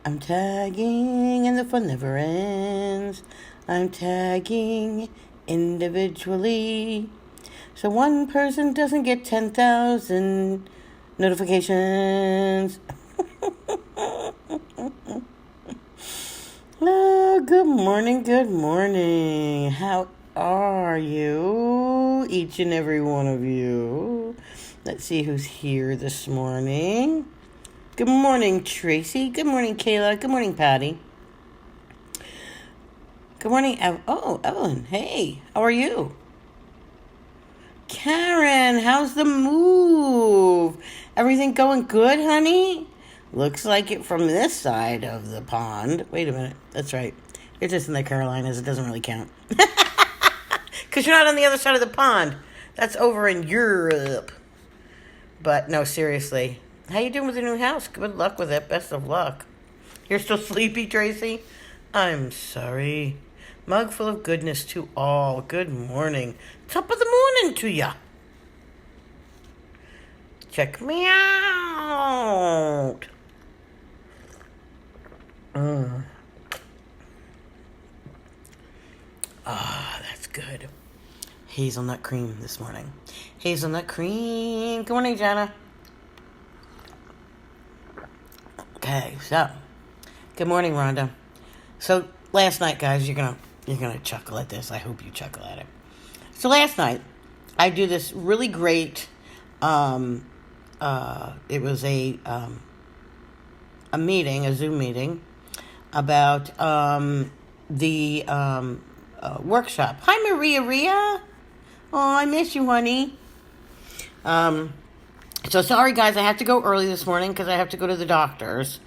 I'm tagging and the fun never ends. I'm tagging individually. So one person doesn't get 10,000 notifications. Oh, good morning, good morning. How are you? Each and every one of you. Let's see who's here this morning. Good morning, Tracy. Good morning, Kayla. Good morning, Patty. Good morning, Evelyn. Hey, how are you? Karen, how's the move? Everything going good, honey? Looks like it from this side of the pond. Wait a minute. That's right. You're just in the Carolinas. It doesn't really count. Because you're not on the other side of the pond. That's over in Europe. But no, seriously. How you doing with the new house? Good luck with it. Best of luck. You're still sleepy, Tracy? I'm sorry. Mug full of goodness to all. Good morning. Top of the morning to ya. Check me out. That's good. Hazelnut cream this morning. Hazelnut cream. Good morning, Jana. Okay, so good morning, Rhonda. So last night, guys, you're gonna chuckle at this. I hope you chuckle at it. So last night, I do this really great. It was a meeting, a Zoom meeting, about the workshop. Hi, Maria Ria. Oh, I miss you, honey. So sorry, guys. I have to go early this morning because I have to go to the doctor's.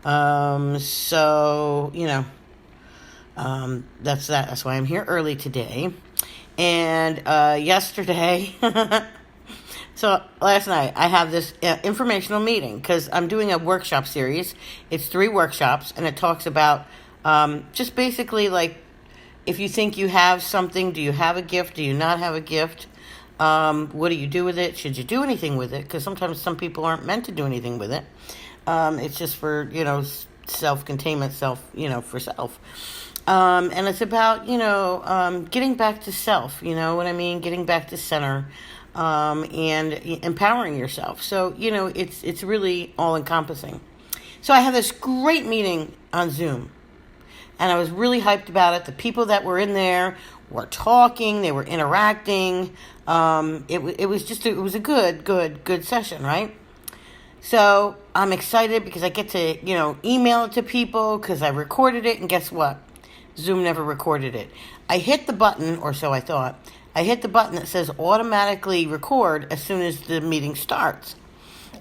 So you know, that's that. That's why I'm here early today. And yesterday, so last night I have this informational meeting because I'm doing a workshop series. It's 3 workshops, and it talks about just basically like if you think you have something, do you have a gift? Do you not have a gift? What do you do with it? Should you do anything with it? Because sometimes some people aren't meant to do anything with it. It's just for, self-containment, for self. And it's about, getting back to self, you know what I mean? Getting back to center, and empowering yourself. So, it's really all encompassing. So I had this great meeting on Zoom. And I was really hyped about it. The people that were in there were talking. They were interacting. It was a good session, right? So I'm excited because I get to, email it to people because I recorded it. And guess what? Zoom never recorded it. I hit the button, or so I thought. I hit the button that says automatically record as soon as the meeting starts.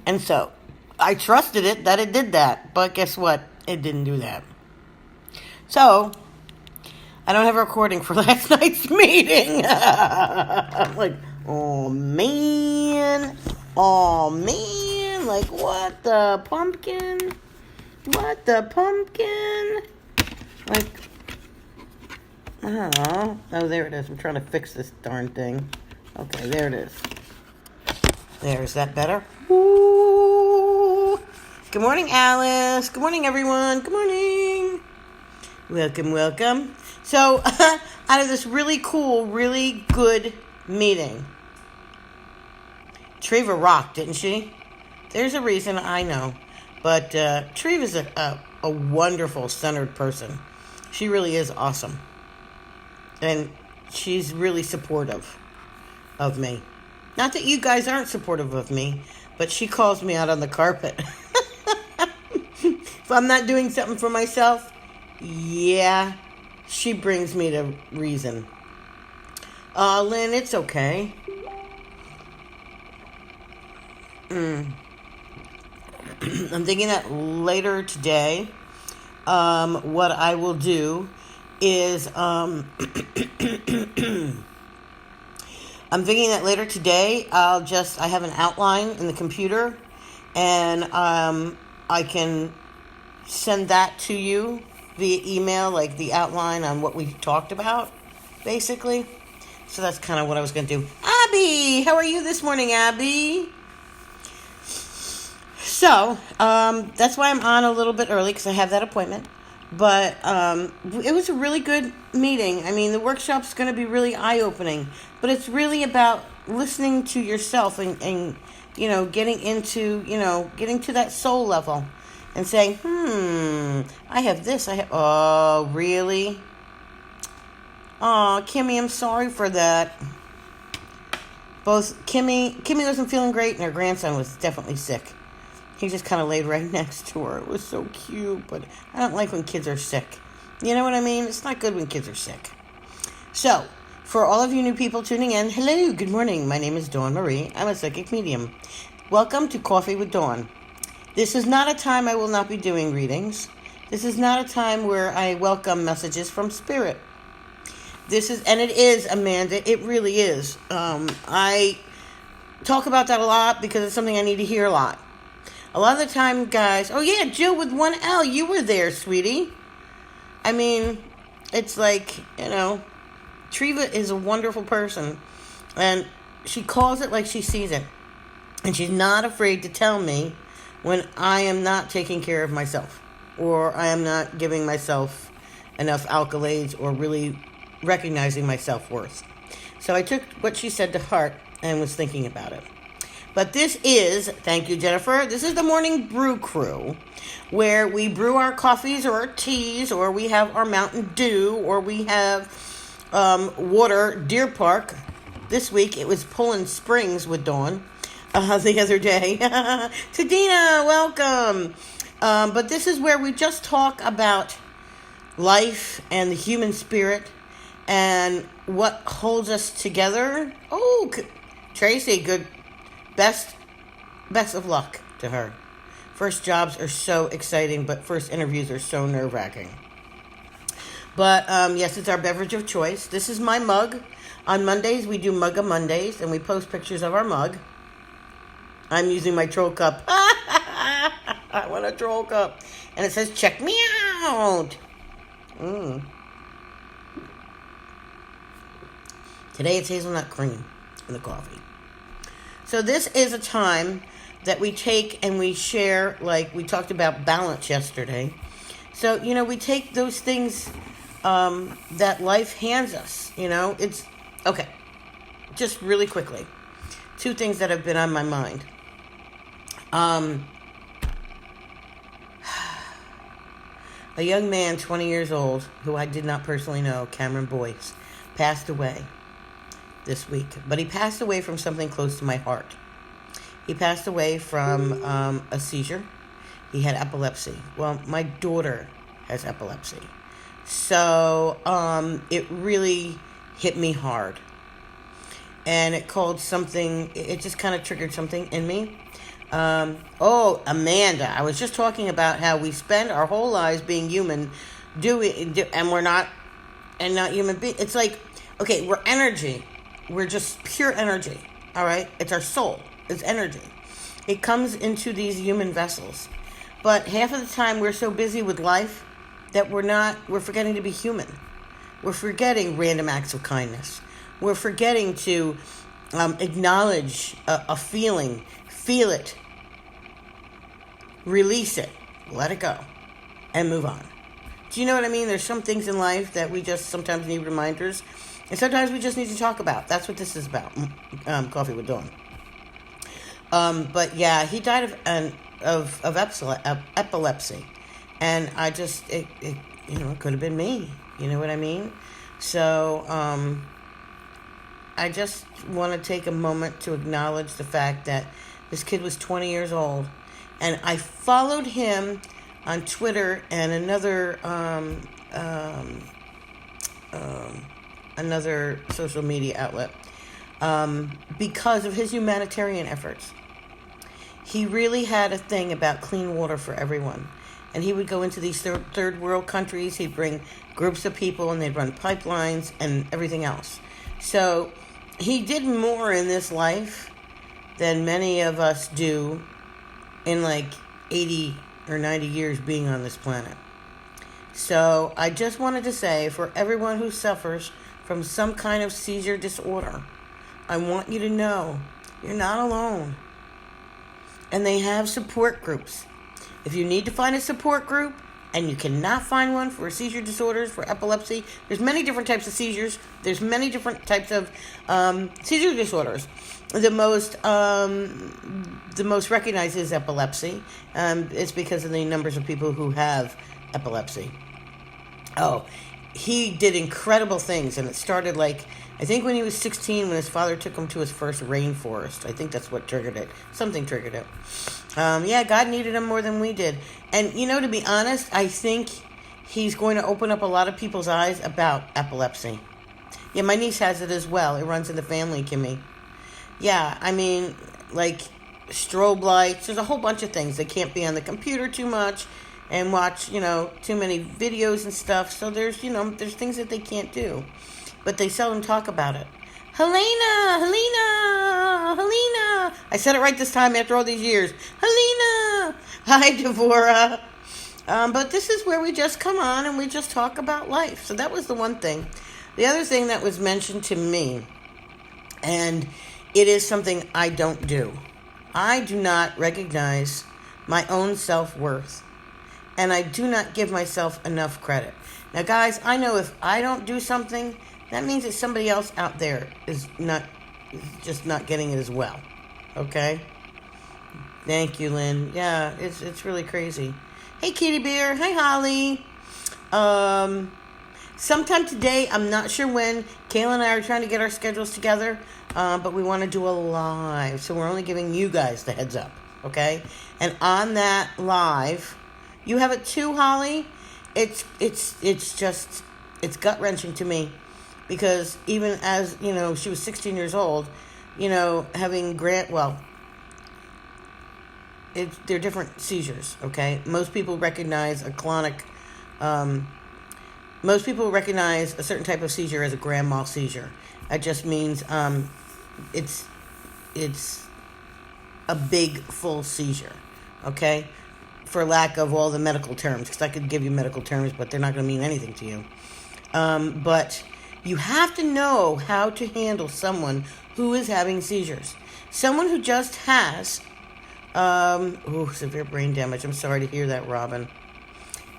And so I trusted it that it did that. But guess what? It didn't do that. So, I don't have a recording for last night's meeting. I'm like, oh man. Like, what the pumpkin? Like, I don't know. Oh, there it is. I'm trying to fix this darn thing. Okay, there it is. There, is that better? Ooh. Good morning, Alice. Good morning, everyone. Good morning. Welcome. So, out of this really cool, really good meeting, Treva rocked, didn't she? There's a reason, I know. But Treva's a wonderful, centered person. She really is awesome. And she's really supportive of me. Not that you guys aren't supportive of me, but she calls me out on the carpet. If I'm not doing something for myself, yeah, she brings me to reason. Lynn, it's okay. I'm thinking that later today, what I will do is, I'm thinking that later today, I have an outline in the computer, and I can send that to you via email, like the outline on what we talked about, basically. So that's kind of what I was going to do. Abby, how are you this morning, Abby? So, that's why I'm on a little bit early because I have that appointment. But it was a really good meeting. I mean, the workshop's going to be really eye-opening. But it's really about listening to yourself and getting to that soul level and saying, I have this. Oh, really? Oh, Kimmy, I'm sorry for that. Both Kimmy wasn't feeling great, and her grandson was definitely sick. He just kind of laid right next to her. It was so cute, but I don't like when kids are sick. You know what I mean? It's not good when kids are sick. So, for all of you new people tuning in, hello, good morning. My name is Dawn Marie. I'm a psychic medium. Welcome to Coffee with Dawn. This is not a time I will not be doing readings. This is not a time where I welcome messages from spirit. And it is, Amanda, it really is. I talk about that a lot because it's something I need to hear a lot. A lot of the time, guys, oh yeah, Jill with 1L, you were there, sweetie. I mean, it's like, Treva is a wonderful person, and she calls it like she sees it. And she's not afraid to tell me when I am not taking care of myself, or I am not giving myself enough accolades, or really recognizing my self-worth. So I took what she said to heart and was thinking about it. But this is, thank you, Jennifer, this is the Morning Brew Crew, where we brew our coffees or our teas, or we have our Mountain Dew, or we have water. Deer Park. This week it was Poland Springs with Dawn the other day. Tadina, welcome. But this is where we just talk about life and the human spirit and what holds us together. Oh, Tracy, good. Best of luck to her. First jobs are so exciting, but first interviews are so nerve-wracking. But, yes, it's our beverage of choice. This is my mug. On Mondays, we do Mugga Mondays, and we post pictures of our mug. I'm using my troll cup. I want a troll cup. And it says, check me out. Today it's hazelnut cream in the coffee. So this is a time that we take and we share, like we talked about balance yesterday. So, we take those things that life hands us, It's, okay, just really quickly. Two things that have been on my mind. A young man, 20 years old, who I did not personally know, Cameron Boyce, passed away this week. But he passed away from something close to my heart. He passed away from a seizure. He had epilepsy. Well, my daughter has epilepsy. So it really hit me hard. And it just kind of triggered something in me. Amanda, I was just talking about how we spend our whole lives being human, and we're not human beings. It's like, okay, we're energy. We're just pure energy, all right? It's our soul. It's energy. It comes into these human vessels. But half of the time we're so busy with life that we're forgetting to be human. We're forgetting random acts of kindness. We're forgetting to acknowledge a feeling, feel it, release it, let it go, and move on. Do you know what I mean? There's some things in life that we just sometimes need reminders. And sometimes we just need to talk about. That's what this is about. Coffee with Dawn. But yeah, he died of epilepsy, and I just it could have been me. You know what I mean? So I just want to take a moment to acknowledge the fact that this kid was 20 years old, and I followed him on Twitter and another social media outlet because of his humanitarian efforts. He really had a thing about clean water for everyone. And he would go into these third world countries. He'd bring groups of people, and they'd run pipelines and everything else. So he did more in this life than many of us do in like 80 or 90 years being on this planet. So I just wanted to say, for everyone who suffers from some kind of seizure disorder, I want you to know you're not alone. and they have support groups. If you need to find a support group and you cannot find one for seizure disorders, for epilepsy, there's many different types of seizures. There's many different types of seizure disorders. The most recognized is epilepsy. It's because of the numbers of people who have epilepsy. Oh, he did incredible things, and it started I think when he was 16, when his father took him to his first rainforest. I think that's what triggered it. Something triggered it. God needed him more than we did. And, to be honest, I think he's going to open up a lot of people's eyes about epilepsy. Yeah, my niece has it as well. It runs in the family, Kimmy. Yeah, I mean, strobe lights. There's a whole bunch of things. They can't be on the computer too much and watch, too many videos and stuff. So there's things that they can't do. But they seldom talk about it. Helena! I said it right this time after all these years. Helena! Hi, Devora. But this is where we just come on and we just talk about life. So that was the one thing. The other thing that was mentioned to me, and it is something I don't do. I do not recognize my own self-worth. And I do not give myself enough credit. Now, guys, I know if I don't do something, that means that somebody else out there is just not getting it as well. Okay? Thank you, Lynn. Yeah, it's really crazy. Hey, Kitty Bear. Hi, Holly. Sometime today, I'm not sure when, Kayla and I are trying to get our schedules together, but we want to do a live, so we're only giving you guys the heads up, okay? And on that live, you have it too, Holly? It's gut-wrenching to me. Because even as, she was 16 years old, having they're different seizures, okay? Most people recognize most people recognize a certain type of seizure as a grand mal seizure. That just means it's a big, full seizure, okay? For lack of all the medical terms, because I could give you medical terms, but they're not going to mean anything to you. But you have to know how to handle someone who is having seizures. Someone who just has severe brain damage. I'm sorry to hear that, Robin.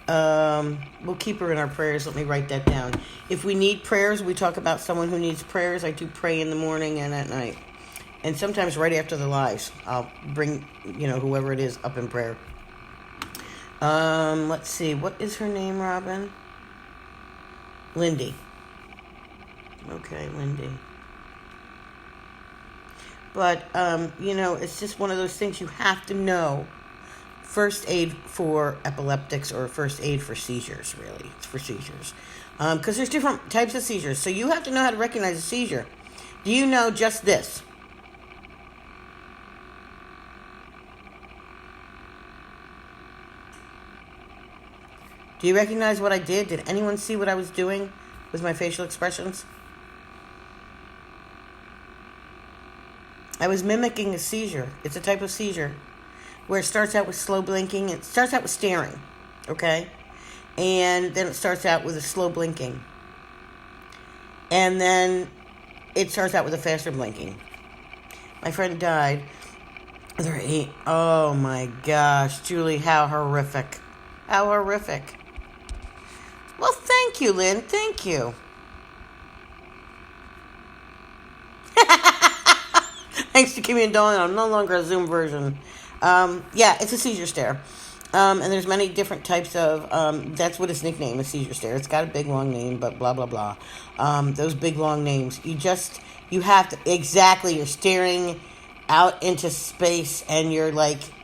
We'll keep her in our prayers. Let me write that down. If we need prayers, we talk about someone who needs prayers. I do pray in the morning and at night. And sometimes right after the lives, I'll bring, whoever it is up in prayer. Let's see. What is her name, Robin? Lindy. Okay, Lindy. But, it's just one of those things you have to know. First aid for epileptics or first aid for seizures, really. It's for seizures. Because there's different types of seizures. So you have to know how to recognize a seizure. Do you know just this? Do you recognize what I did? Did anyone see what I was doing with my facial expressions? I was mimicking a seizure. It's a type of seizure where it starts out with slow blinking. It starts out with staring, okay? And then it starts out with a slow blinking. And then it starts out with a faster blinking. My friend died. Oh my gosh, Julie, how horrific. How horrific. Well, thank you, Lynn. Thank you. Thanks to Kimmy and Dawn, I'm no longer a Zoom version. It's a seizure stare. And there's many different types of, that's what its nickname is, seizure stare. It's got a big, long name, but blah, blah, blah. Those big, long names. You have to, exactly, you're staring out into space and you're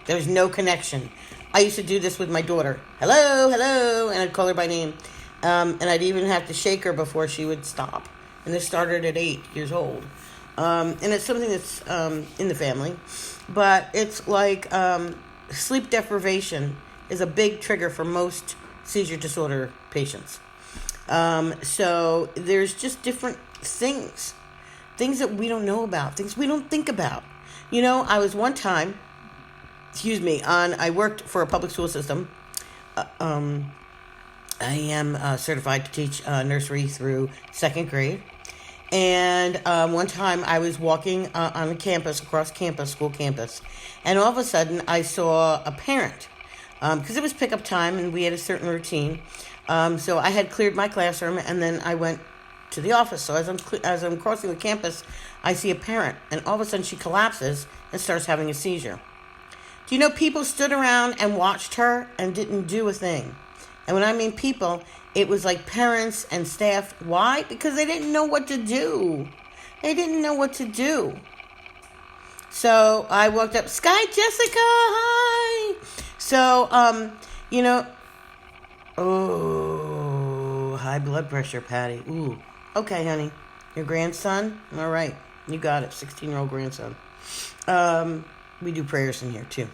there's no connection. I used to do this with my daughter. Hello, hello, and I'd call her by name. And I'd even have to shake her before she would stop. And this started at 8 years old. And it's something that's in the family. But it's sleep deprivation is a big trigger for most seizure disorder patients. So there's just different things that we don't know about, things we don't think about. I was one time, I worked for a public school system. I am certified to teach nursery through 2nd grade. And one time I was walking on the campus, across campus, school campus, and all of a sudden I saw a parent, because it was pickup time and we had a certain routine. So I had cleared my classroom and then I went to the office. So as I'm crossing the campus, I see a parent, and all of a sudden she collapses and starts having a seizure. Do you know people stood around and watched her and didn't do a thing? And when I mean people, it was like parents and staff. Why? Because they didn't know what to do. They didn't know what to do. So I walked up, Sky Jessica, hi. So, oh, high blood pressure, Patty. Ooh, okay, honey. Your grandson? All right, you got it, 16-year-old grandson. We do prayers in here, too.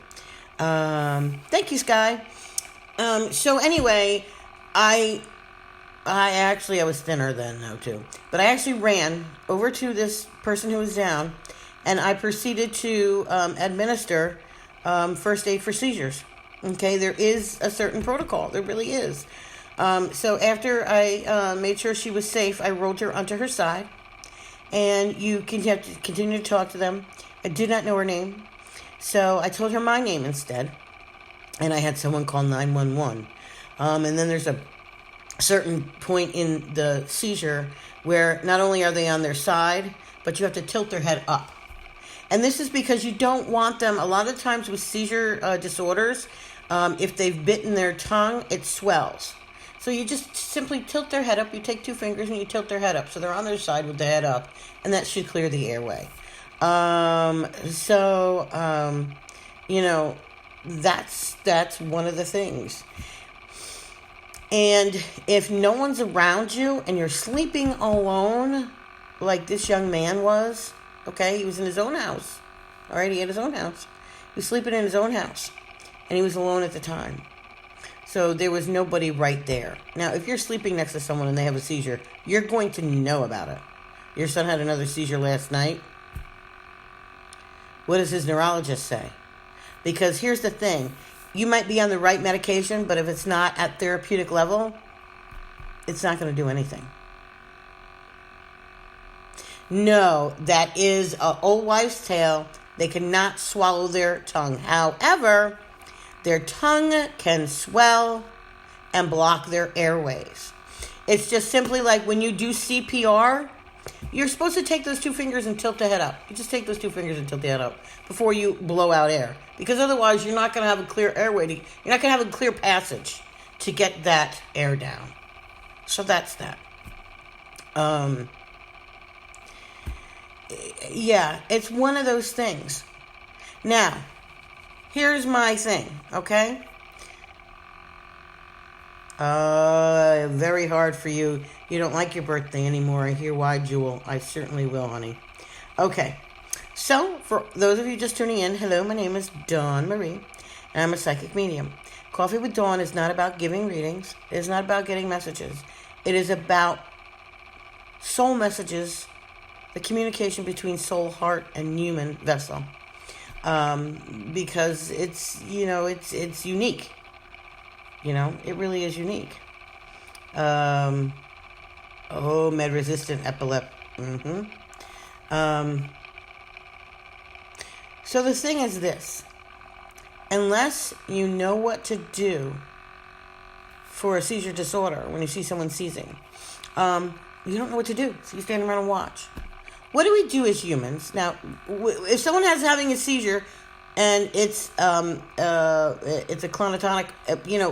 Thank you, Sky. So anyway, I was thinner then, though, too. But I actually ran over to this person who was down, and I proceeded to administer first aid for seizures. Okay, there is a certain protocol. There really is. So after I made sure she was safe, I rolled her onto her side, and you can have to continue to talk to them. I did not know her name, so I told her my name instead, and I had someone call 911. And then there's a certain point in the seizure where not only are they on their side, but you have to tilt their head up. And this is because you don't want them, a lot of times with seizure disorders, if they've bitten their tongue, it swells. So you just simply tilt their head up. You take two fingers and you tilt their head up. So they're on their side with the head up, and that should clear the airway. That's one of the things. And if no one's around you and you're sleeping alone, like this young man was, okay, he was in his own house. All right, he had his own house. He was sleeping in his own house, and he was alone at the time. So there was nobody right there. Now, if you're sleeping next to someone and they have a seizure, you're going to know about it. Your son had another seizure last night. What does his neurologist say? Because here's the thing. You might be on the right medication, but if it's not at therapeutic level, it's not going to do anything. No, that is an old wives' tale. They cannot swallow their tongue. However, their tongue can swell and block their airways. It's just simply like when you do CPR, you're supposed to take those two fingers and tilt the head up. You just take those two fingers and tilt the head up before you blow out air. Because otherwise, you're not going to have a clear airway. You're not going to have a clear passage to get that air down. So that's that. Yeah, it's one of those things. Now, here's my thing, okay? Very hard for you. You don't like your birthday anymore. I hear why, Jewel. I certainly will, honey. Okay. So, for those of you just tuning in, hello, my name is Dawn Marie, and I'm a psychic medium. Coffee with Dawn is not about giving readings. It is not about getting messages. It is about soul messages, the communication between soul, heart, and human vessel. Because it's unique. It really is unique. Med-resistant epilep. So the thing is this. Unless you know what to do for a seizure disorder, when you see someone seizing, you don't know what to do. So you stand around and watch. What do we do as humans? Now, if someone has having a seizure and it's a clonotonic,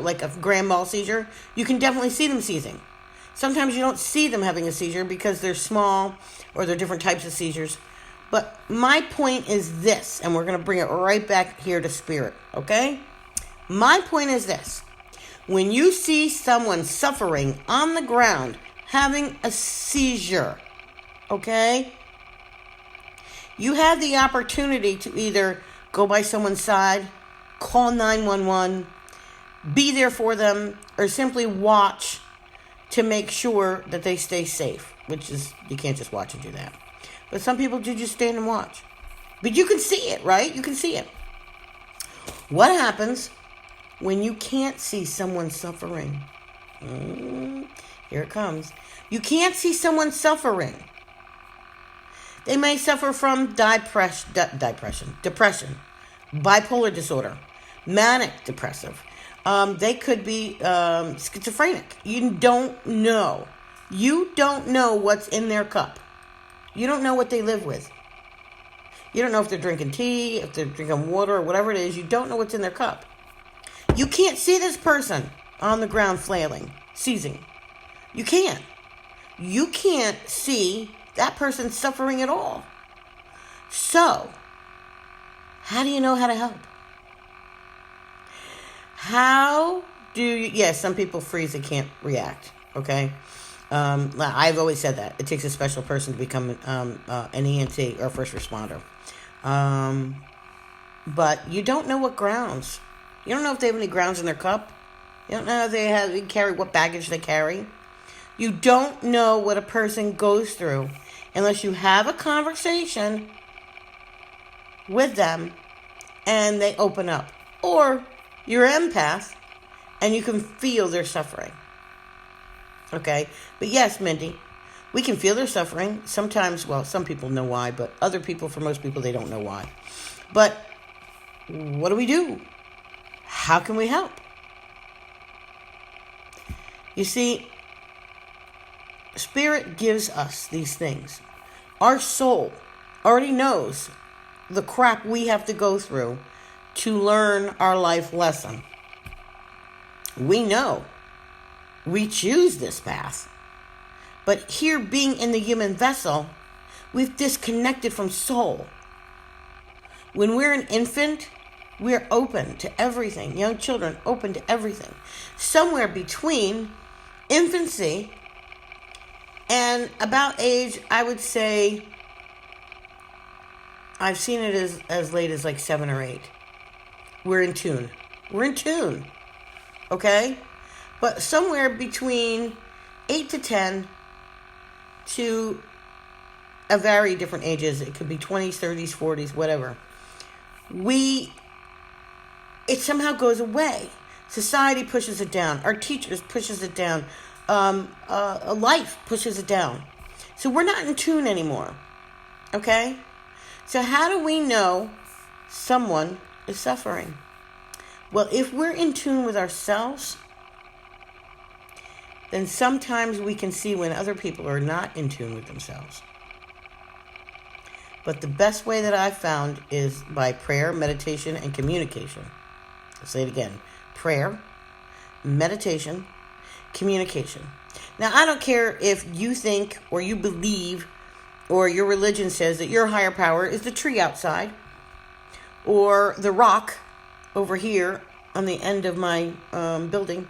like a grand mal seizure, you can definitely see them seizing. Sometimes you don't see them having a seizure because they're small or they're different types of seizures. But my point is this, and we're going to bring it right back here to spirit, okay? My point is this. When you see someone suffering on the ground, having a seizure, okay? You have the opportunity to either go by someone's side, call 911, be there for them, or simply watch to make sure that they stay safe, which is, you can't just watch and do that. But some people do just stand and watch. But you can see it, right? You can see it. What happens when you can't see someone suffering? Here it comes. You can't see someone suffering. They may suffer from depression, bipolar disorder, manic depressive. They could be schizophrenic. You don't know. You don't know what's in their cup. You don't know what they live with. You don't know if they're drinking tea, if they're drinking water, or whatever it is. You don't know what's in their cup. You can't see this person on the ground flailing, seizing. You can't. You can't see that person suffering at all. So, how do you know how to help? How do you... Yes, some people freeze and can't react, okay? I've always said that. It takes a special person to become an EMT or a first responder. But you don't know what grounds. You don't know if they have any grounds in their cup. You don't know if they carry what baggage they carry. You don't know what a person goes through unless you have a conversation with them and they open up. Or you're an empath and you can feel their suffering. Okay? But yes, Mindy, we can feel their suffering. Sometimes, well, some people know why, but other people, for most people, they don't know why. But what do we do? How can we help? You see, Spirit gives us these things. Our soul already knows the crap we have to go through to learn our life lesson. We know. We choose this path. But here, being in the human vessel, we've disconnected from soul. When we're an infant, we're open to everything. Young children open to everything. Somewhere between infancy and about age, I would say, I've seen it as late as like 7 or 8. We're in tune. We're in tune. Okay? But somewhere between 8 to 10 to a very different ages. It could be 20s, 30s, 40s, whatever. It somehow goes away. Society pushes it down. Our teachers pushes it down. Life pushes it down. So we're not in tune anymore. Okay? So how do we know someone is suffering? Well, if we're in tune with ourselves, then sometimes we can see when other people are not in tune with themselves. But the best way that I've found is by prayer, meditation, and communication. I'll say it again. Prayer, meditation, communication. Now, I don't care if you think or you believe or your religion says that your higher power is the tree outside or the rock over here on the end of my building.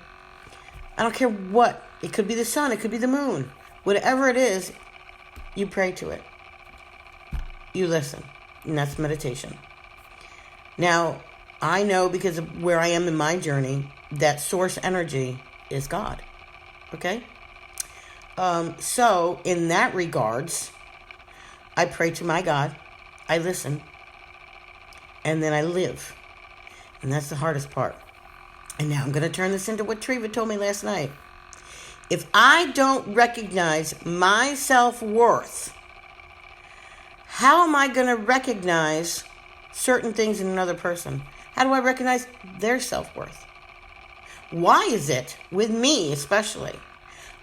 I don't care what. It could be the sun. It could be the moon. Whatever it is, you pray to it. You listen. And that's meditation. Now, I know because of where I am in my journey that source energy is God. Okay? So, in that regards, I pray to my God. I listen. And then I live. And that's the hardest part. And now I'm going to turn this into what Treva told me last night. If I don't recognize my self-worth, how am I going to recognize certain things in another person? How do I recognize their self-worth? Why is it, with me especially,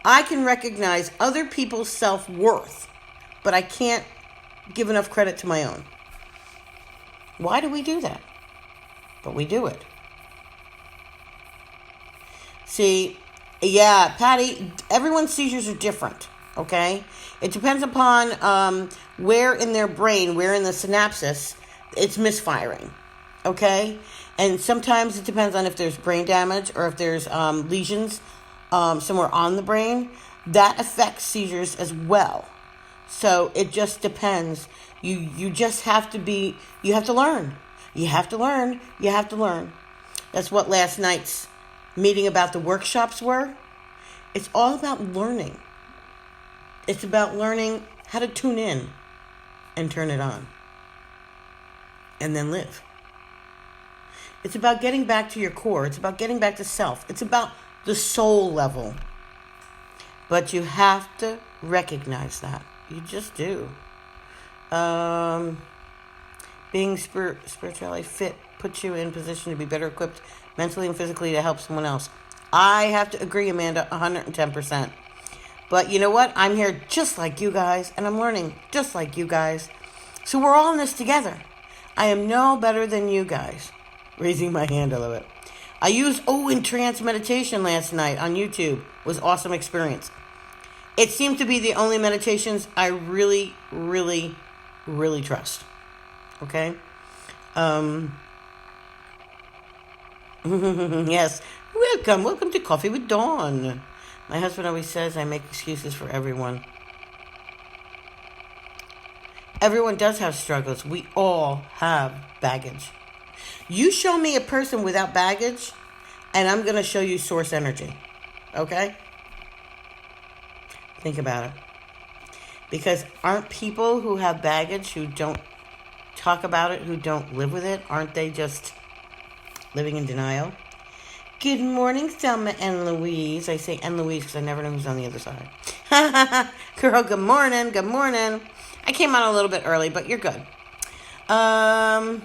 I can recognize other people's self-worth, but I can't give enough credit to my own? Why do we do that? But we do it. See, yeah, Patty, everyone's seizures are different, okay? It depends upon where in their brain, where in the synapses, it's misfiring, okay? And sometimes it depends on if there's brain damage or if there's lesions somewhere on the brain. That affects seizures as well. So it just depends. You just have to be, you have to learn. You have to learn. You have to learn. That's what last night's meeting about the workshops were. It's all about learning. It's about learning how to tune in and turn it on. And then live. It's about getting back to your core. It's about getting back to self. It's about the soul level. But you have to recognize that. You just do. Um, being spiritually fit puts you in position to be better equipped mentally and physically to help someone else. I have to agree, Amanda, 110%. But you know what? I'm here just like you guys, and I'm learning just like you guys. So we're all in this together. I am no better than you guys. Raising my hand, I love it. I used in trance meditation last night on YouTube. It was an awesome experience. It seemed to be the only meditations I really, really, really trust. Okay? Yes. Welcome to Coffee with Dawn. My husband always says I make excuses for everyone. Everyone does have struggles. We all have baggage. You show me a person without baggage, and I'm going to show you source energy. Okay? Think about it. Because aren't people who have baggage, who don't talk about it, who don't live with it, aren't they just living in denial? Good morning, Thelma and Louise. I say and Louise because I never know who's on the other side. Girl, good morning. Good morning. I came on a little bit early, but you're good. And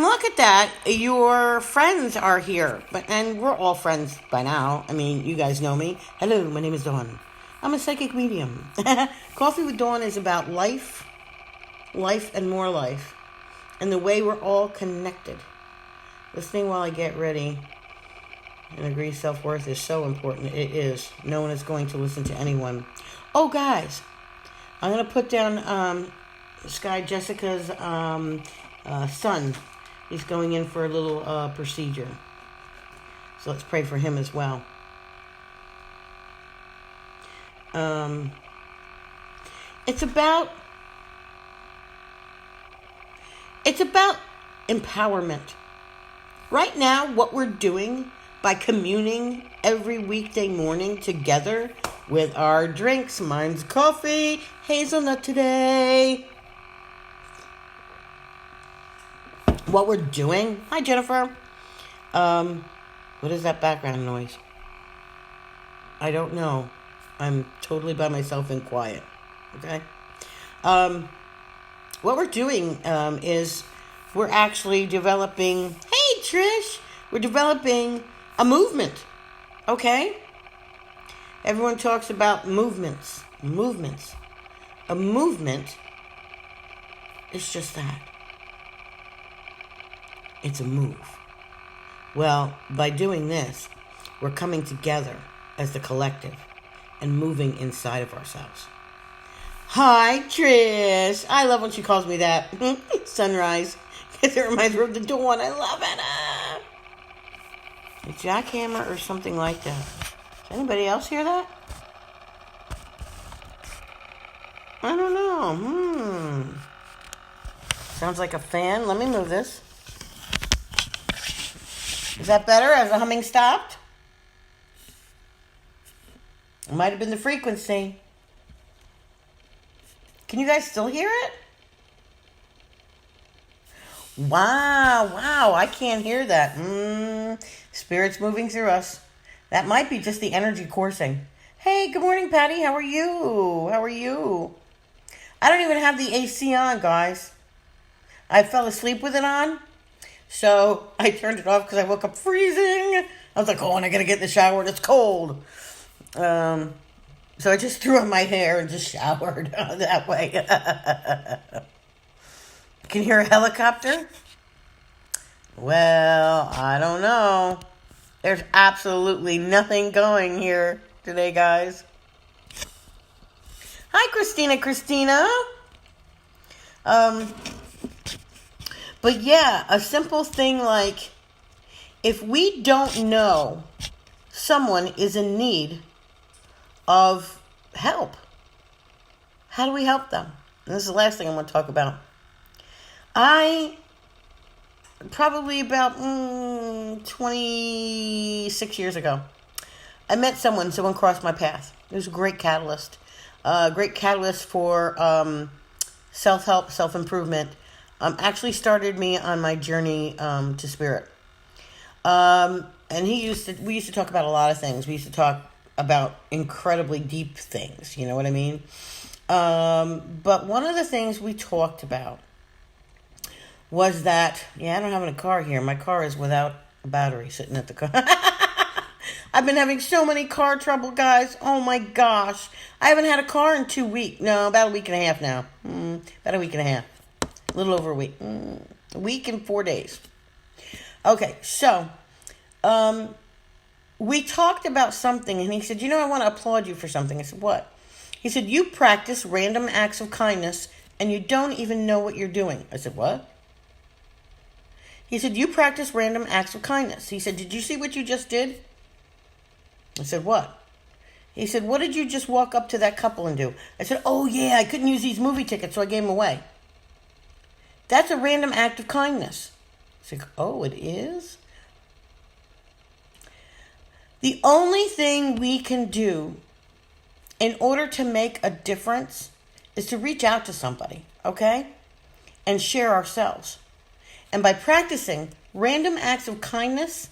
look at that. Your friends are here. And we're all friends by now. I mean, you guys know me. Hello, my name is Dawn. I'm a psychic medium. Coffee with Dawn is about life and more life, and the way we're all connected. Listening while I get ready and agree self-worth is so important. It is. No one is going to listen to anyone. Oh, guys, I'm going to put down Sky Jessica's son. He's going in for a little procedure. So let's pray for him as well. It's about empowerment. Right now, what we're doing by communing every weekday morning together with our drinks, mine's coffee, hazelnut today. What we're doing, hi Jennifer. What is that background noise? I don't know. I'm totally by myself and quiet. Okay. What we're doing is we're actually developing. Hey, Trish, we're developing a movement. Okay. Everyone talks about movements. A movement is just that. It's a move. Well, by doing this, we're coming together as the collective and moving inside of ourselves. Hi, Trish. I love when she calls me that. Sunrise. Because it reminds her of the dawn. I love it. A jackhammer or something like that. Does anybody else hear that? I don't know. Sounds like a fan. Let me move this. Is that better? Has the humming stopped? It might have been the frequency. Can you guys still hear it? Wow, I can't hear that. Spirits moving through us. That might be just the energy coursing. Hey, good morning, Patty. How are you? I don't even have the AC on, guys. I fell asleep with it on. So I turned it off because I woke up freezing. I was like, and I gotta get in the shower. It's cold. So I just threw on my hair and just showered that way. Can you hear a helicopter? Well, I don't know. There's absolutely nothing going here today, guys. Hi, Christina. But yeah, a simple thing like, if we don't know someone is in need of help, how do we help them? And this is the last thing I want to talk about. Probably about 26 years ago, I met someone crossed my path. It was a great catalyst. For self-help, self-improvement. Actually started me on my journey to spirit. And we used to talk about a lot of things. We used to talk about incredibly deep things, you know what I mean? But one of the things we talked about was that, I don't have a car here. My car is without a battery sitting at the car. I've been having so many car trouble, guys. Oh my gosh. I haven't had a car in 2 weeks. No, about a week and a half now. About a week and a half. A little over a week. A week and 4 days. Okay, so we talked about something, and he said, I want to applaud you for something. I said, what? He said, you practice random acts of kindness, and you don't even know what you're doing. I said, what? He said, you practice random acts of kindness. He said, did you see what you just did? I said, what? He said, what did you just walk up to that couple and do? I said, oh yeah, I couldn't use these movie tickets, so I gave them away. That's a random act of kindness. I said, oh, it is? The only thing we can do in order to make a difference is to reach out to somebody, okay? And share ourselves. And by practicing random acts of kindness,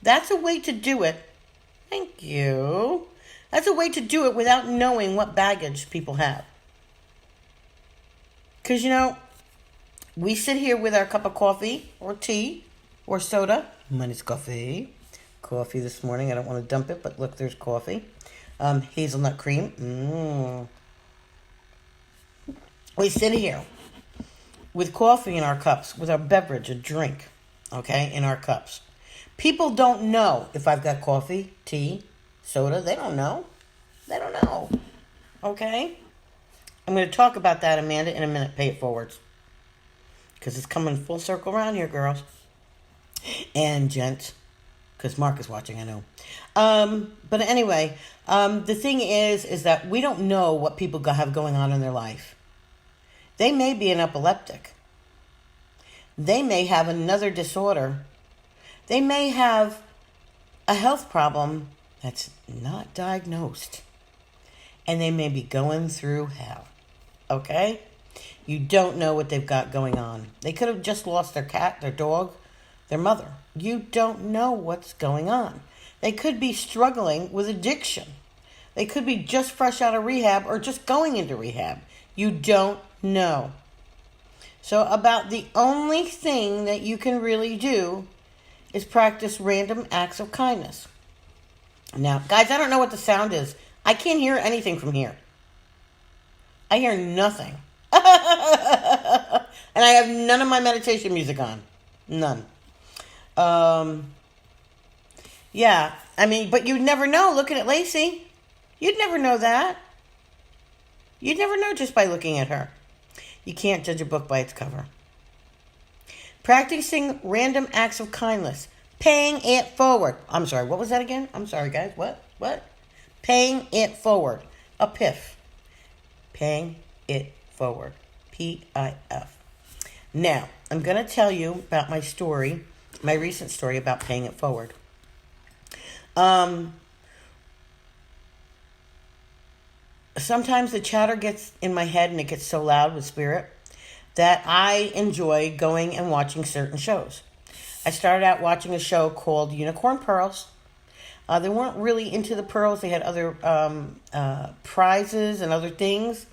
that's a way to do it. Thank you. That's a way to do it without knowing what baggage people have. Because, we sit here with our cup of coffee or tea or soda. Mine is coffee. Coffee this morning. I don't want to dump it, but look, there's coffee. Hazelnut cream. We sit here with coffee in our cups, with our beverage, a drink, okay, in our cups. People don't know if I've got coffee, tea, soda. They don't know. They don't know. Okay? I'm going to talk about that, Amanda, in a minute. Pay it forwards. Because it's coming full circle around here, girls. And gents. Because Mark is watching, I know. But anyway, the thing is that we don't know what people have going on in their life. They may be an epileptic. They may have another disorder. They may have a health problem that's not diagnosed. And they may be going through hell. Okay? You don't know what they've got going on. They could have just lost their cat, their dog, their mother. You don't know what's going on. They could be struggling with addiction. They could be just fresh out of rehab or just going into rehab. You don't know. So about the only thing that you can really do is practice random acts of kindness. Now, guys, I don't know what the sound is. I can't hear anything from here. I hear nothing. And I have none of my meditation music on. None. Yeah, but you'd never know looking at Lacey. You'd never know that. You'd never know just by looking at her. You can't judge a book by its cover. Practicing random acts of kindness. Paying it forward. I'm sorry, what was that again? I'm sorry, guys. What? Paying it forward. A piff. Paying it forward. P-I-F. Now, I'm going to tell you about my story, my recent story about paying it forward. Sometimes the chatter gets in my head and it gets so loud with spirit that I enjoy going and watching certain shows. I started out watching a show called Unicorn Pearls. They weren't really into the pearls. They had other prizes and other things.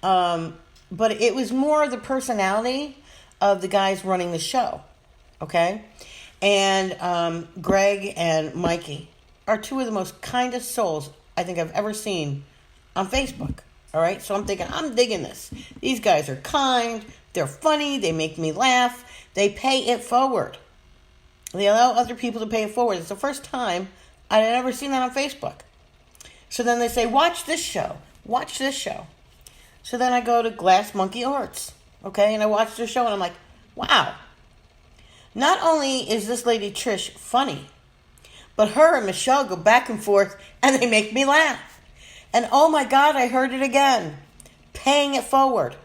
But it was more the personality of the guys running the show. Okay? And Greg and Mikey are two of the most kindest souls I think I've ever seen on Facebook. All right? So I'm thinking, I'm digging this. These guys are kind. They're funny. They make me laugh. They pay it forward. They allow other people to pay it forward. It's the first time I had ever seen that on Facebook. So then they say, watch this show. Watch this show. So then I go to Glass Monkey Arts. Okay? And I watch their show and I'm like, wow. Not only is this lady Trish funny, but her and Michelle go back and forth and they make me laugh. And oh my God, I heard it again. Paying it forward.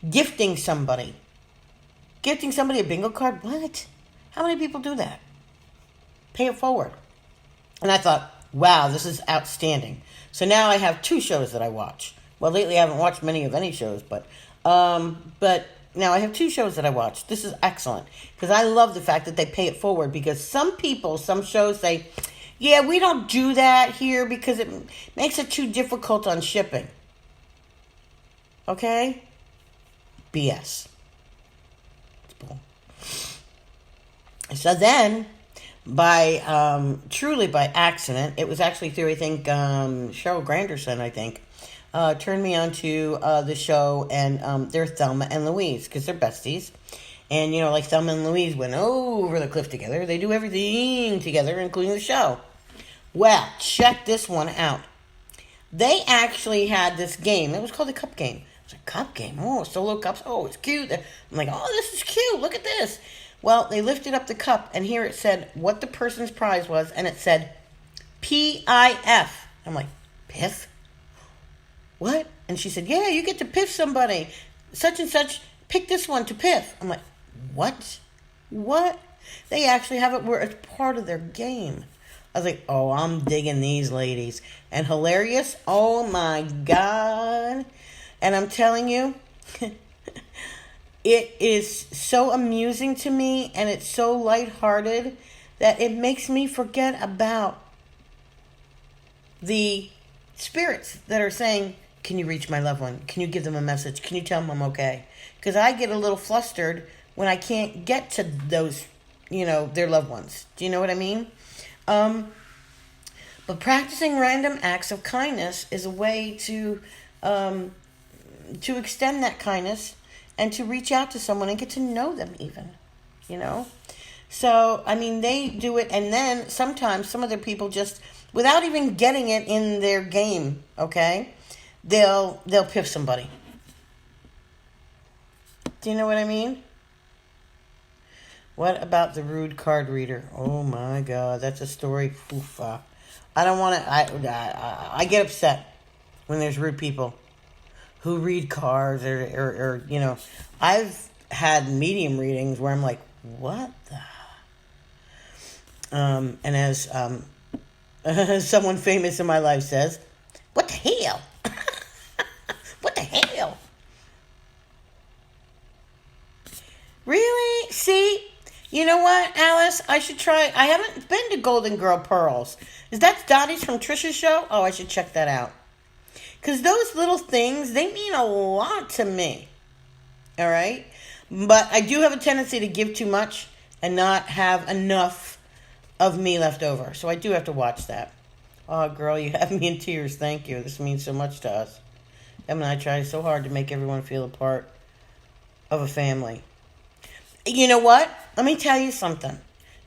Gifting somebody. Gifting somebody a bingo card? What? How many people do that? Pay it forward. And I thought, wow, this is outstanding. So now I have 2 shows that I watch. Well, lately I haven't watched many of any shows, but now I have 2 shows that I watch. This is excellent because I love the fact that they pay it forward because some shows say, yeah, we don't do that here because it makes it too difficult on shipping. Okay? BS. So then, truly by accident, it was actually through, I think, Cheryl Granderson, I think, turned me on to the show, and they're Thelma and Louise, because they're besties. And, like Thelma and Louise went over the cliff together. They do everything together, including the show. Well, check this one out. They actually had this game. It was called the Cup Game. It was a cup game. Oh, solo cups. Oh, it's cute. I'm like, oh, this is cute. Look at this. Well, they lifted up the cup, and here it said what the person's prize was, and it said P-I-F. I'm like, piff? What? And she said, yeah, you get to piff somebody. Such and such, pick this one to piff. I'm like, what? What? They actually have it where it's part of their game. I was like, oh, I'm digging these ladies. And hilarious, oh my God. And I'm telling you, it is so amusing to me, and it's so lighthearted that it makes me forget about the spirits that are saying, can you reach my loved one? Can you give them a message? Can you tell them I'm okay? Because I get a little flustered when I can't get to those, their loved ones. Do you know what I mean? But practicing random acts of kindness is a way to extend that kindness and to reach out to someone and get to know them even, So, they do it, and then sometimes some other people just, without even getting it in their game, okay, they'll piff somebody. Do you know what I mean? What about the rude card reader? Oh my God, that's a story. Oof, I don't want to. I get upset when there's rude people who read cards or I've had medium readings where I'm like, what the? And as someone famous in my life says, what the hell? What the hell? Really? See? You know what, Alice? I should try. I haven't been to Golden Girl Pearls. Is that Dottie's from Trisha's show? Oh, I should check that out. Because those little things, they mean a lot to me. All right? But I do have a tendency to give too much and not have enough of me left over. So I do have to watch that. Oh, girl, you have me in tears. Thank you. This means so much to us. Em and I try so hard to make everyone feel a part of a family. You know what? Let me tell you something.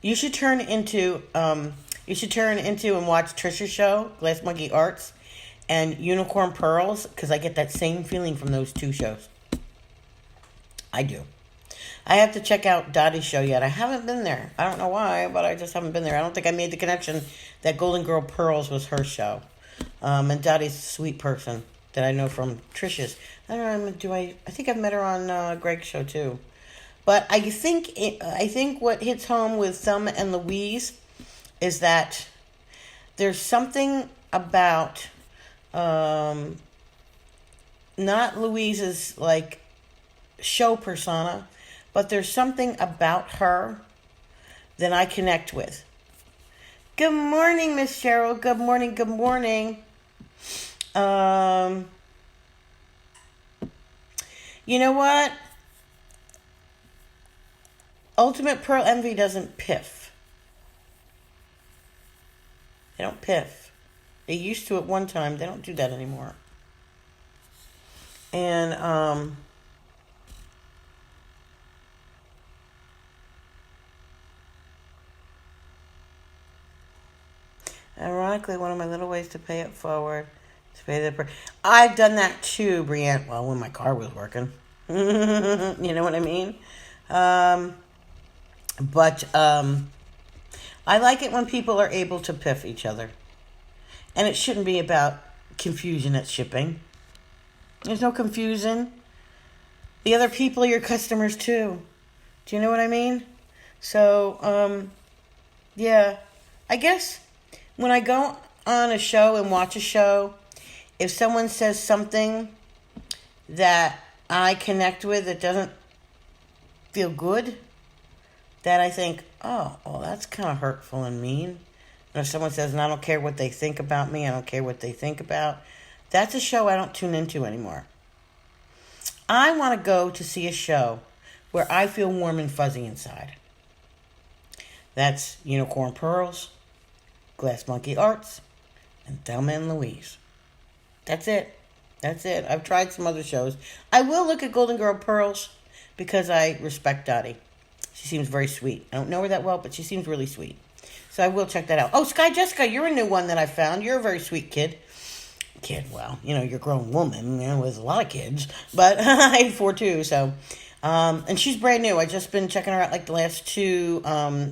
You should turn into and watch Trisha's show, Glass Monkey Arts, and Unicorn Pearls, because I get that same feeling from those two shows. I do. I have to check out Dottie's show yet. I haven't been there. I don't know why, but I just haven't been there. I don't think I made the connection that Golden Girl Pearls was her show. And Dottie's a sweet person that I know from Trisha's. I don't know. I think I've met her on Greg's show too. But I think what hits home with Thelma and Louise is that there's something about not Louise's like show persona, but there's something about her that I connect with. Good morning, Miss Cheryl. Good morning. Good morning. You know what? Ultimate Pearl Envy doesn't piff. They don't piff. They used to at one time. They don't do that anymore. And, ironically, one of my little ways to pay it forward is to pay the... I've done that too, Brienne. Well, when my car was working. You know what I mean? But I like it when people are able to piff each other. And it shouldn't be about confusion at shipping. There's no confusion. The other people are your customers too. Do you know what I mean? So, yeah. I guess when I go on a show and watch a show, if someone says something that I connect with that doesn't feel good, that I think, oh, well, that's kind of hurtful and mean. And if someone says, and I don't care what they think about me, I don't care what they think about, that's a show I don't tune into anymore. I want to go to see a show where I feel warm and fuzzy inside. That's Unicorn Pearls, Glass Monkey Arts, and Thelma and Louise. That's it. That's it. I've tried some other shows. I will look at Golden Girl Pearls because I respect Dottie. She seems very sweet. I don't know her that well, but she seems really sweet. So I will check that out. Oh, Sky Jessica, you're a new one that I found. You're a very sweet kid. Well, you're a grown woman, with a lot of kids. But I had 4 too, so. And she's brand new. I've just been checking her out like the last 2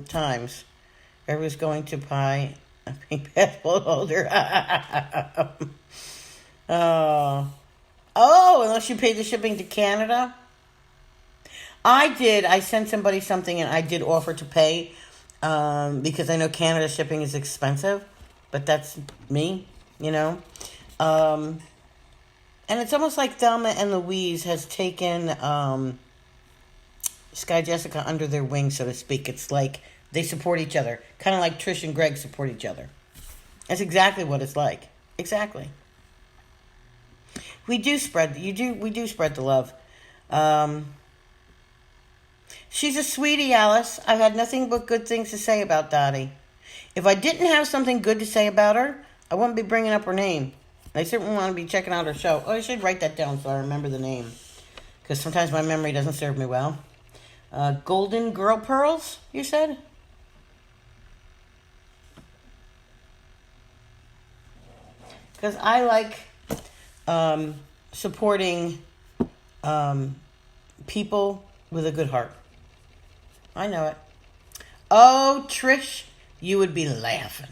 times. Everyone's going to buy a pink passport holder. Oh, unless you paid the shipping to Canada. I did. I sent somebody something and I did offer to pay because I know Canada shipping is expensive. But that's me, And it's almost like Thelma and Louise has taken Sky Jessica under their wing, so to speak. It's like they support each other. Kind of like Trish and Greg support each other. That's exactly what it's like. Exactly. We do spread the love. She's a sweetie, Alice. I've had nothing but good things to say about Dottie. If I didn't have something good to say about her, I wouldn't be bringing up her name. I certainly want to be checking out her show. Oh, I should write that down so I remember the name. Because sometimes my memory doesn't serve me well. Golden Girl Pearls, you said? Because I like supporting people with a good heart. I know it. Oh, Trish, you would be laughing.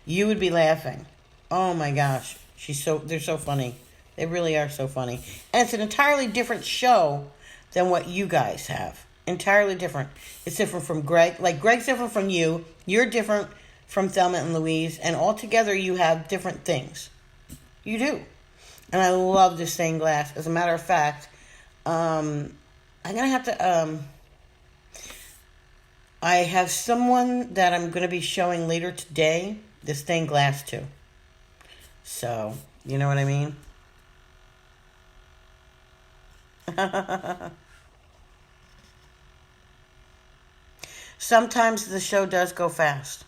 You would be laughing. Oh my gosh. They're so funny. They really are so funny. And it's an entirely different show than what you guys have. Entirely different. It's different from Greg. Like, Greg's different from you. You're different from Thelma and Louise. And all together you have different things. You do. And I love this stained glass. As a matter of fact, I'm going to have to... I have someone that I'm going to be showing later today the stained glass to. So, you know what I mean? Sometimes the show does go fast.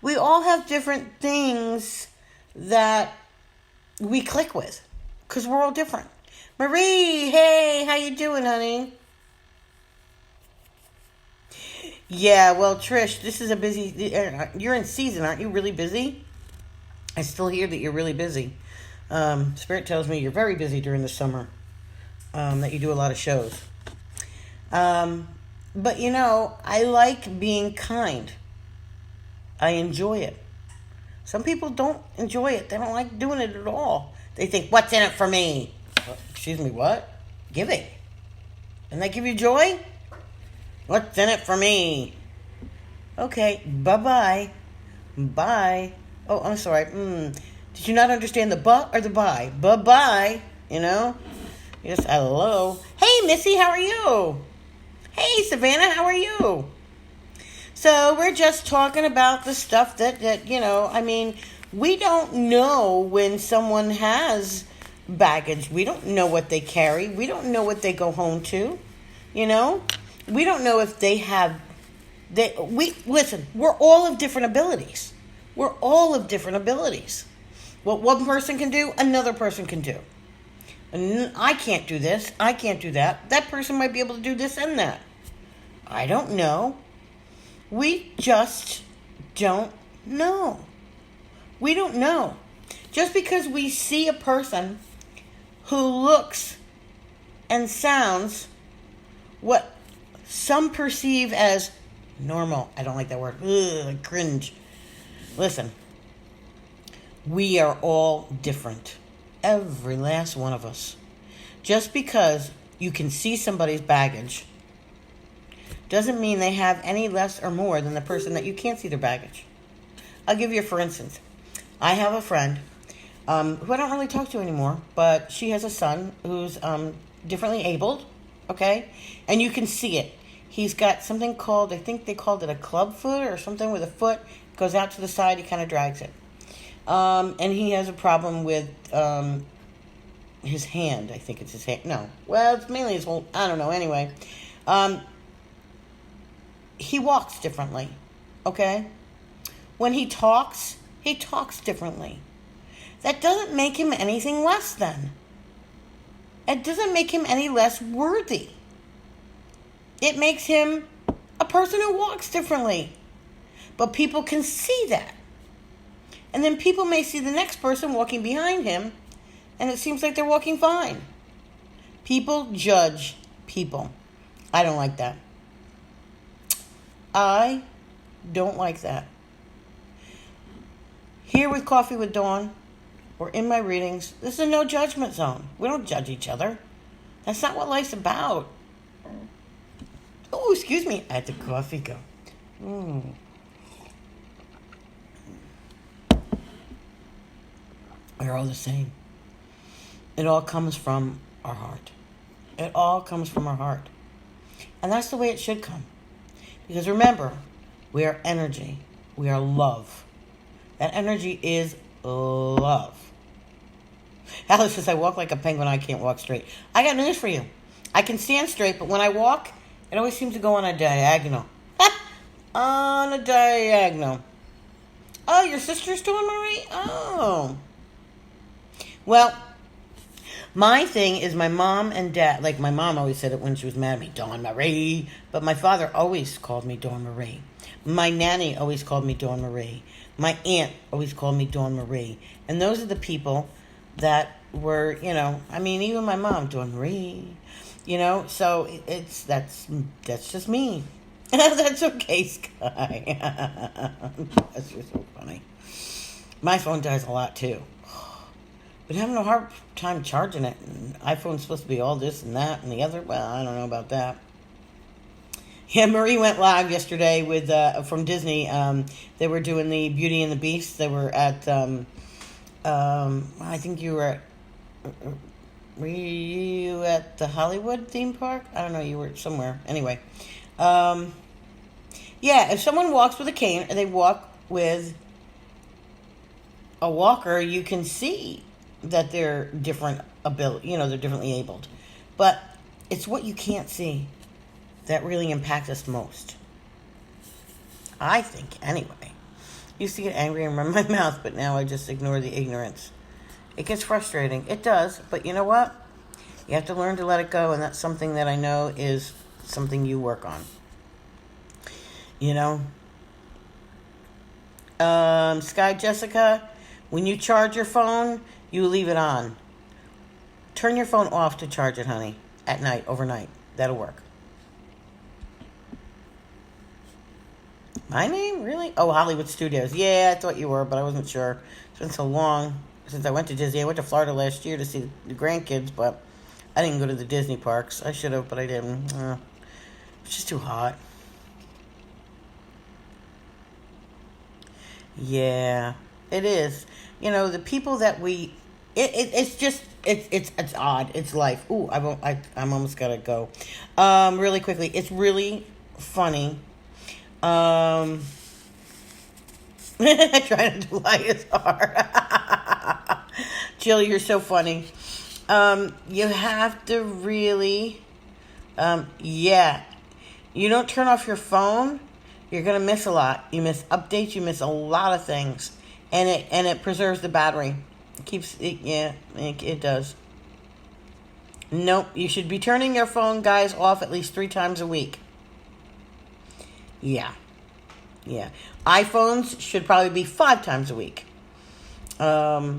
We all have different things that we click with because we're all different. Marie, hey, how you doing, honey? Yeah, well, Trish, this is a busy... You're in season, aren't you? Really busy? I still hear that you're really busy. Spirit tells me you're very busy during the summer. That you do a lot of shows. But, I like being kind. I enjoy it. Some people don't enjoy it. They don't like doing it at all. They think, what's in it for me? Excuse me, what? Giving. Doesn't that give you joy? What's in it for me? Okay, bye-bye. Bye. Oh, I'm sorry. Did you not understand the but or the bye? Bye-bye, Yes, hello. Hey, Missy, how are you? Hey, Savannah, how are you? So we're just talking about the stuff that we don't know when someone has baggage. We don't know what they carry. We don't know what they go home to, We don't know if they have... Listen, we're all of different abilities. We're all of different abilities. What one person can do, another person can do. And I can't do this. I can't do that. That person might be able to do this and that. I don't know. We just don't know. We don't know. Just because we see a person who looks and sounds what some perceive as normal. I don't like that word. Ugh, I cringe. Listen, we are all different. Every last one of us. Just because you can see somebody's baggage doesn't mean they have any less or more than the person that you can't see their baggage. I'll give you a for instance. I have a friend who I don't really talk to anymore, but she has a son who's differently abled, okay? And you can see it. He's got something called, I think they called it a club foot or something with a foot. Goes out to the side, he kind of drags it. And he has a problem with his hand. I think it's his hand. No. Well, it's mainly his whole... I don't know. Anyway. He walks differently. Okay? When he talks differently. That doesn't make him anything less than. It doesn't make him any less worthy. It makes him a person who walks differently. But people can see that. And then people may see the next person walking behind him, and it seems like they're walking fine. People judge people. I don't like that. I don't like that. Here with Coffee with Dawn, or in my readings, this is a no judgment zone. We don't judge each other. That's not what life's about. Oh, excuse me. I had the coffee go. We're all the same. It all comes from our heart. It all comes from our heart. And that's the way it should come. Because remember, we are energy. We are love. That energy is love. Alice says, I walk like a penguin. I can't walk straight. I got news for you. I can stand straight, but when I walk, it always seems to go on a diagonal. On a diagonal. Oh, your sister's Dawn Marie? Oh. Well, my thing is my mom and dad, like my mom always said it when she was mad at me, Dawn Marie. But my father always called me Dawn Marie. My nanny always called me Dawn Marie. My aunt always called me Dawn Marie. And those are the people that were, even my mom, Dawn Marie. So that's just me. That's okay, Sky. That's just so funny. My phone dies a lot too. Been having a hard time charging it. And iPhone's supposed to be all this and that and the other. Well, I don't know about that. Yeah, Marie went live yesterday with from Disney. They were doing the Beauty and the Beast. They were at, I think you were at, were you at the Hollywood theme park? I don't know, you were somewhere. Anyway. Yeah, if someone walks with a cane or they walk with a walker, you can see that they're different ability, they're differently abled. But it's what you can't see that really impacts us most. I think, anyway. Used to get angry and run my mouth, but now I just ignore the ignorance. It gets frustrating. It does, but you know what? You have to learn to let it go, and that's something that I know is something you work on. Sky Jessica, when you charge your phone, you leave it on. Turn your phone off to charge it, honey, at night, overnight. That'll work. My name? Really? Oh, Hollywood Studios. Yeah, I thought you were, but I wasn't sure. It's been so long since I went to Disney. I went to Florida last year to see the grandkids, but I didn't go to the Disney parks. I should have, but I didn't. It's just too hot. Yeah, it is. The people that we... It's odd. It's life. Ooh, I'm almost gotta go. Really quickly. It's really funny. Trying to lie is hard. Jill, you're so funny. You have to really, you don't turn off your phone, you're going to miss a lot. You miss updates, you miss a lot of things. And it preserves the battery. It keeps it, it does. Nope, you should be turning your phone, guys, off at least 3 times a week. Yeah. iPhones should probably be 5 times a week. But,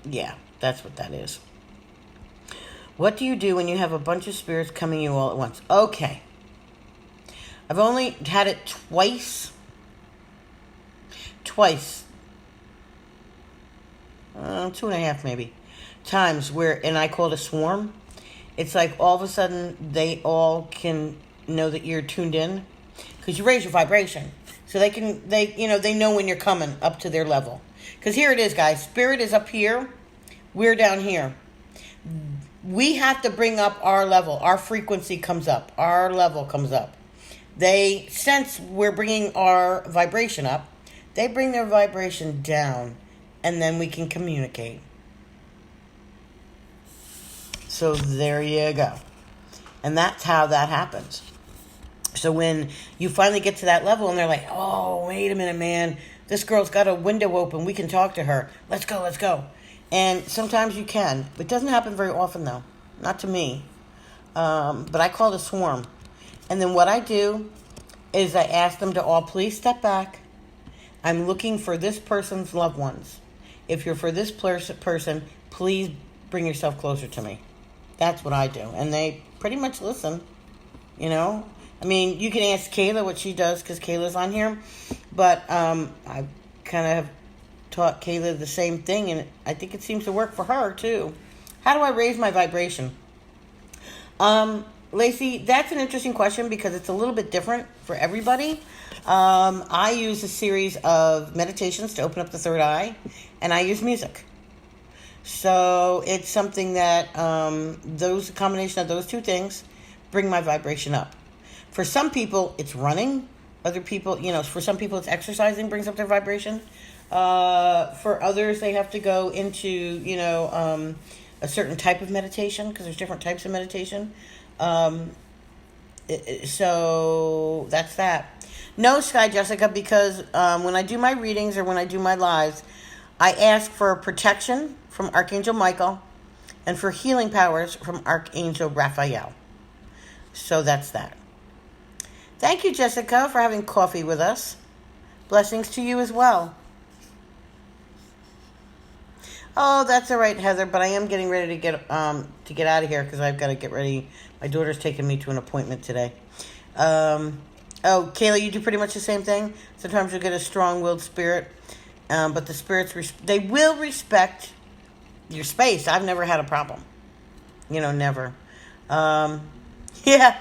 yeah, that's what that is. What do you do when you have a bunch of spirits coming you all at once? Okay. I've only had it twice. 2.5 maybe. Times where, and I call it a swarm. It's like all of a sudden they all can know that you're tuned in because you raise your vibration, so they know when you're coming up to their level. Because here it is, guys. Spirit is up here, we're down here. We have to bring up our level. Our frequency comes up, our level comes up. They sense we're bringing our vibration up, they bring their vibration down, and then we can communicate. So there you go. And that's how that happens. So when you finally get to that level and they're like, oh, wait a minute, man. This girl's got a window open. We can talk to her. Let's go, let's go. And sometimes you can. It doesn't happen very often, though. Not to me. But I call it a swarm. And then what I do is I ask them to all please step back. I'm looking for this person's loved ones. If you're for this person, please bring yourself closer to me. That's what I do. And they pretty much listen, you know. I mean, you can ask Kayla what she does because Kayla's on here. But I kind of have taught Kayla the same thing, and I think it seems to work for her, too. How do I raise my vibration? Lacey, that's an interesting question because it's a little bit different for everybody. I use a series of meditations to open up the third eye, and I use music. So it's something that those combination of those two things bring my vibration up. For some people, it's running. Other people, you know, for some people, it's exercising brings up their vibration. For others, they have to go into, you know, a certain type of meditation because there's different types of meditation. So that's that. No, Sky Jessica, because when I do my readings or when I do my lives, I ask for protection from Archangel Michael and for healing powers from Archangel Raphael. So that's that. Thank you, Jessica, for having coffee with us. Blessings to you as well. Oh, that's all right, Heather, but I am getting ready to get out of here because I've got to get ready. My daughter's taking me to an appointment today. Oh, Kayla, you do pretty much the same thing? Sometimes you'll get a strong-willed spirit, but the spirits, they will respect your space. I've never had a problem. You know, never. Yeah,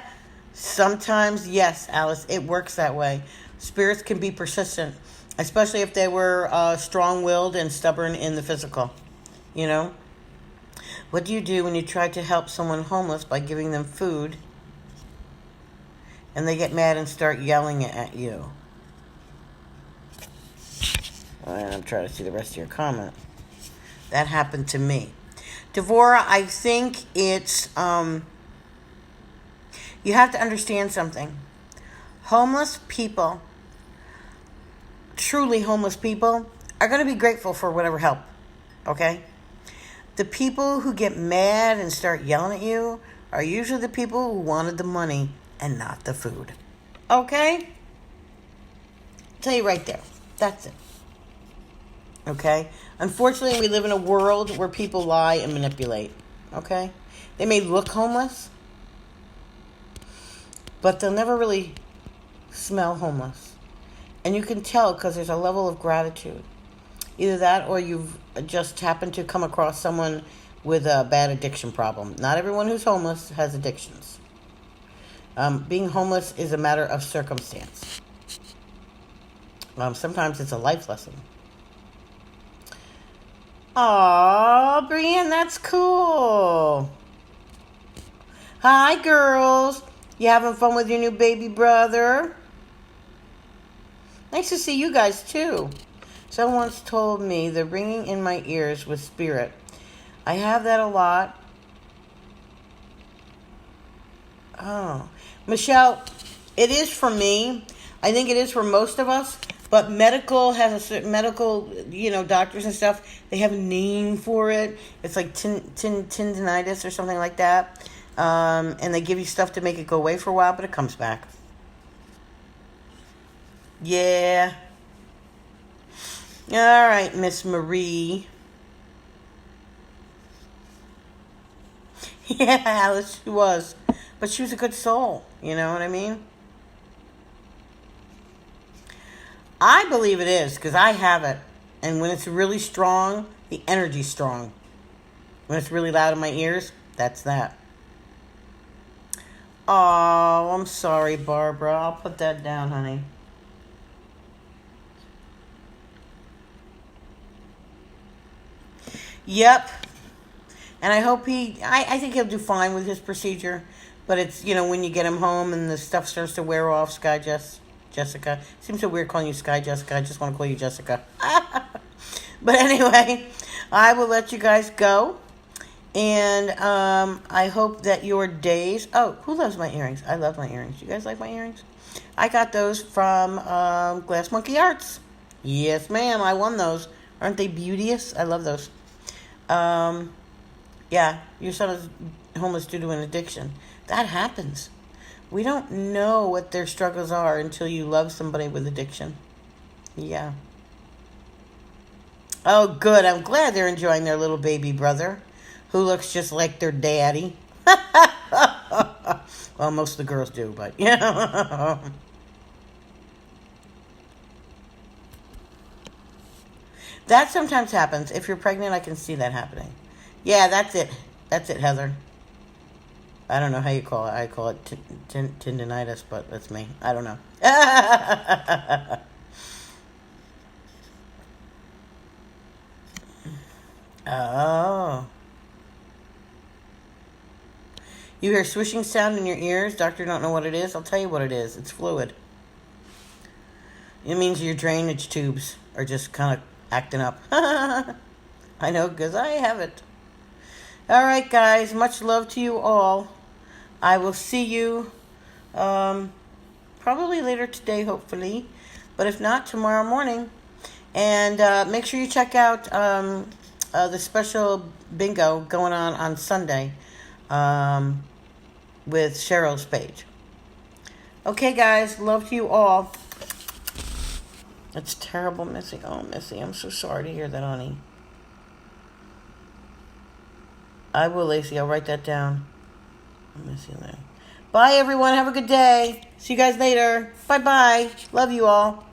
sometimes, yes, Alice, it works that way. Spirits can be persistent, especially if they were strong-willed and stubborn in the physical. You know? What do you do when you try to help someone homeless by giving them food and they get mad and start yelling at you? And I'm trying to see the rest of your comment. That happened to me. Devora, I think it's, you have to understand something. Homeless people, truly homeless people, are going to be grateful for whatever help. Okay? The people who get mad and start yelling at you are usually the people who wanted the money and not the food. Okay? I'll tell you right there. That's it. Okay? Unfortunately, we live in a world where people lie and manipulate. Okay? They may look homeless, but they'll never really smell homeless. And you can tell because there's a level of gratitude. Either that or you've just happened to come across someone with a bad addiction problem. Not everyone who's homeless has addictions. Being homeless is a matter of circumstance. Sometimes it's a life lesson. Aw, Brienne, that's cool. Hi, girls. You having fun with your new baby brother? Nice to see you guys, too. Someone once told me the ringing in my ears was spirit. I have that a lot. Oh. Michelle, it is for me. I think it is for most of us. But medical has a certain medical, you know, doctors and stuff, they have a name for it. It's like tendinitis or something like that. And they give you stuff to make it go away for a while, but it comes back. Yeah. All right, Miss Marie. Yeah, Alice, she was. But she was a good soul. You know what I mean? I believe it is, because I have it. And when it's really strong, the energy's strong. When it's really loud in my ears, that's that. Oh, I'm sorry, Barbara. I'll put that down, honey. Yep. And I hope I think he'll do fine with his procedure. But it's, you know, when you get him home and the stuff starts to wear off, Jessica. Seems so weird calling you Sky Jessica. I just want to call you Jessica. But anyway, I will let you guys go. And I hope that your days... Oh, who loves my earrings? I love my earrings. You guys like my earrings? I got those from Glass Monkey Arts. Yes, ma'am. I won those. Aren't they beauteous? I love those. Yeah, your son is homeless due to an addiction. That happens. We don't know what their struggles are until you love somebody with addiction. Yeah. Oh, good. I'm glad they're enjoying their little baby brother, who looks just like their daddy. Well, most of the girls do, but yeah. That sometimes happens. If you're pregnant, I can see that happening. Yeah, that's it. That's it, Heather. I don't know how you call it. I call it tendinitis, but that's me. I don't know. Oh. You hear swishing sound in your ears? Doctor don't know what it is? I'll tell you what it is. It's fluid. It means your drainage tubes are just kind of acting up. I know, because I have it. All right, guys. Much love to you all. I will see you probably later today, hopefully. But if not, tomorrow morning. And make sure you check out the special bingo going on Sunday with Cheryl's page. Okay, guys. Love to you all. That's terrible, Missy. Oh, Missy, I'm so sorry to hear that, honey. I will, Lacey. I'll write that down. Missy there. Bye, everyone. Have a good day. See you guys later. Bye-bye. Love you all.